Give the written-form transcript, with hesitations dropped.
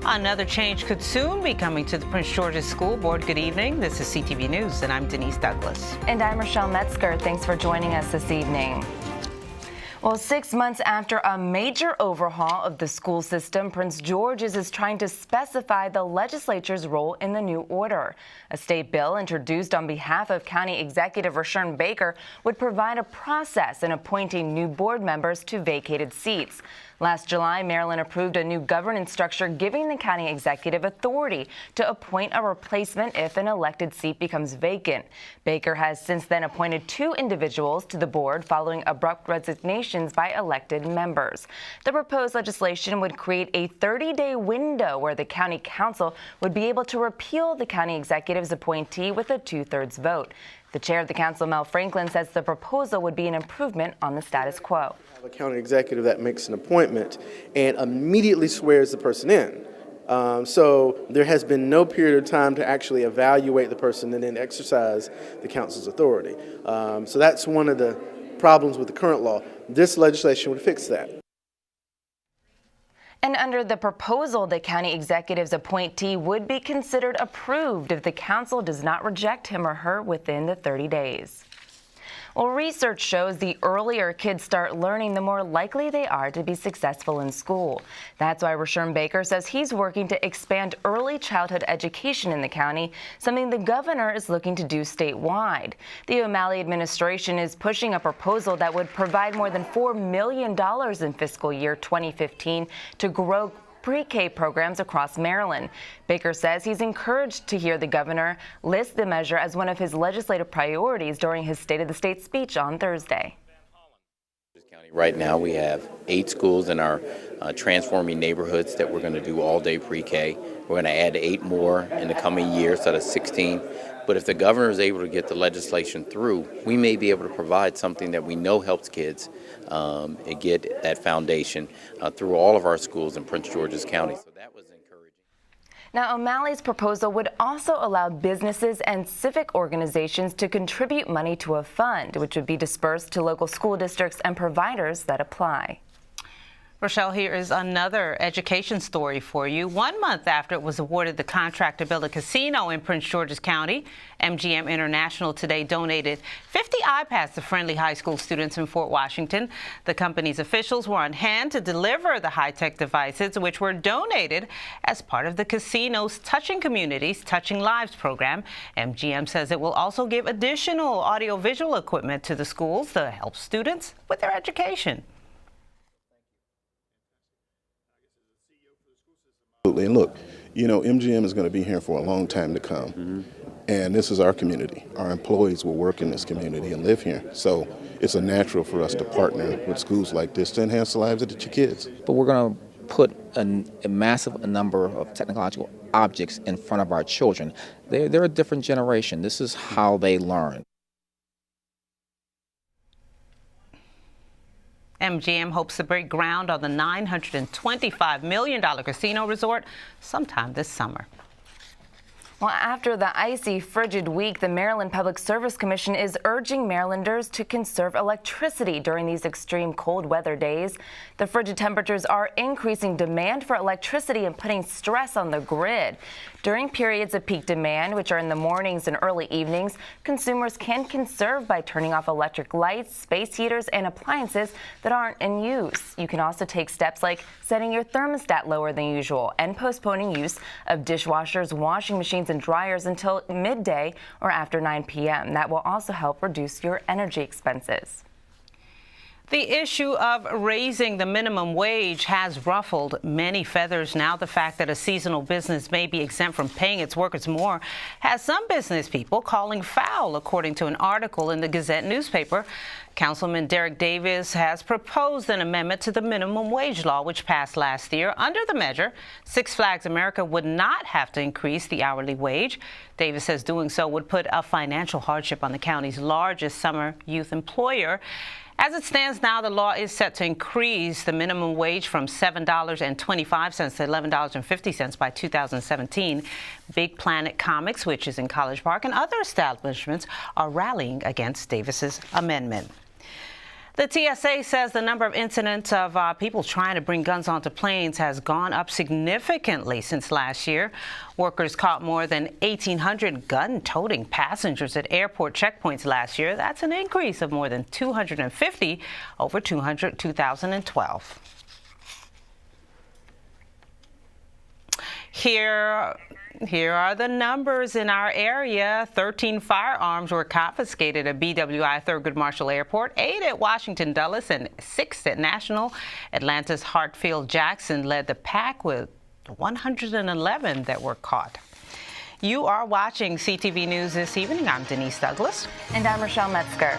Another change could soon be coming to the Prince George's School Board. Good evening. This is CTV News, and I'm Denise Douglas. And I'm Rochelle Metzger. Thanks for joining us this evening. Well, 6 months after a major overhaul of the school system, Prince George's is trying to specify the legislature's role in the new order. A state bill introduced on behalf of County Executive Rushern Baker would provide a process in appointing new board members to vacated seats. Last July, Maryland approved a new governance structure giving the county executive authority to appoint a replacement if an elected seat becomes vacant. Baker has since then appointed 2 individuals to the board following abrupt resignations by elected members. The proposed legislation would create a 30-day window where the county council would be able to repeal the county executive's appointee with a 2/3 vote. The chair of the council, Mel Franklin, says the proposal would be an improvement on the status quo. A county executive that makes an appointment and immediately swears the person in. So there has been no period of time to actually evaluate the person and then exercise the council's authority. So that's one of the problems with the current law. This legislation would fix that. And under the proposal, the county executive's appointee would be considered approved if the council does not reject him or her within the 30 days. Well, research shows the earlier kids start learning, the more likely they are to be successful in school. That's why Rushern Baker says he's working to expand early childhood education in the county, something the governor is looking to do statewide. The O'Malley administration is pushing a proposal that would provide more than $4 million in fiscal year 2015 to grow pre-K programs across Maryland. Baker says he's encouraged to hear the governor list the measure as one of his legislative priorities during his State of the State speech on Thursday. Right now we have 8 schools in our transforming neighborhoods that we're going to do all-day pre-K. We're going to add 8 more in the coming year, so that's 16. But if the governor is able to get the legislation through, we may be able to provide something that we know helps kids get that foundation through all of our schools in Prince George's County. So that was encouraging. Now, O'Malley's proposal would also allow businesses and civic organizations to contribute money to a fund, which would be dispersed to local school districts and providers that apply. Rochelle, here is another education story for you. 1 month after it was awarded the contract to build a casino in Prince George's County, MGM International today donated 50 iPads to friendly high school students in Fort Washington. The company's officials were on hand to deliver the high-tech devices, which were donated as part of the casino's Touching Communities, Touching Lives program. MGM says it will also give additional audiovisual equipment to the schools to help students with their education. Absolutely. And look, you know, MGM is going to be here for a long time to come. And this is our community. Our employees will work in this community and live here. So it's a natural for us to partner with schools like this to enhance the lives of the kids. But we're going to put a massive number of technological objects in front of our children. They're a different generation. This is how they learn. MGM hopes to break ground on the $925 million casino resort sometime this summer. Well, after the icy, frigid week, the Maryland Public Service Commission is urging Marylanders to conserve electricity during these extreme cold weather days. The frigid temperatures are increasing demand for electricity and putting stress on the grid. During periods of peak demand, which are in the mornings and early evenings, consumers can conserve by turning off electric lights, space heaters, and appliances that aren't in use. You can also take steps like setting your thermostat lower than usual and postponing use of dishwashers, washing machines, and dryers until midday or after 9 p.m. That will also help reduce your energy expenses. The issue of raising the minimum wage has ruffled many feathers. Now, the fact that a seasonal business may be exempt from paying its workers more has some business people calling foul, according to an article in the Gazette newspaper. Councilman Derek Davis has proposed an amendment to the minimum wage law, which passed last year. Under the measure, Six Flags America would not have to increase the hourly wage. Davis says doing so would put a financial hardship on the county's largest summer youth employer. As it stands now, the law is set to increase the minimum wage from $7.25 to $11.50 by 2017. Big Planet Comics, which is in College Park, and other establishments are rallying against Davis's amendment. The TSA says the number of incidents of people trying to bring guns onto planes has gone up significantly since last year. Workers caught more than 1,800 gun-toting passengers at airport checkpoints last year. That's an increase of more than 250 over 2012. Here are the numbers in our area. 13 firearms were confiscated at BWI Thurgood Marshall Airport, 8 at Washington Dulles, and 6 at National. Atlanta's Hartfield Jackson led the pack with 111 that were caught. You are watching CTV News this evening. I'm Denise Douglas. And I'm Rochelle Metzger.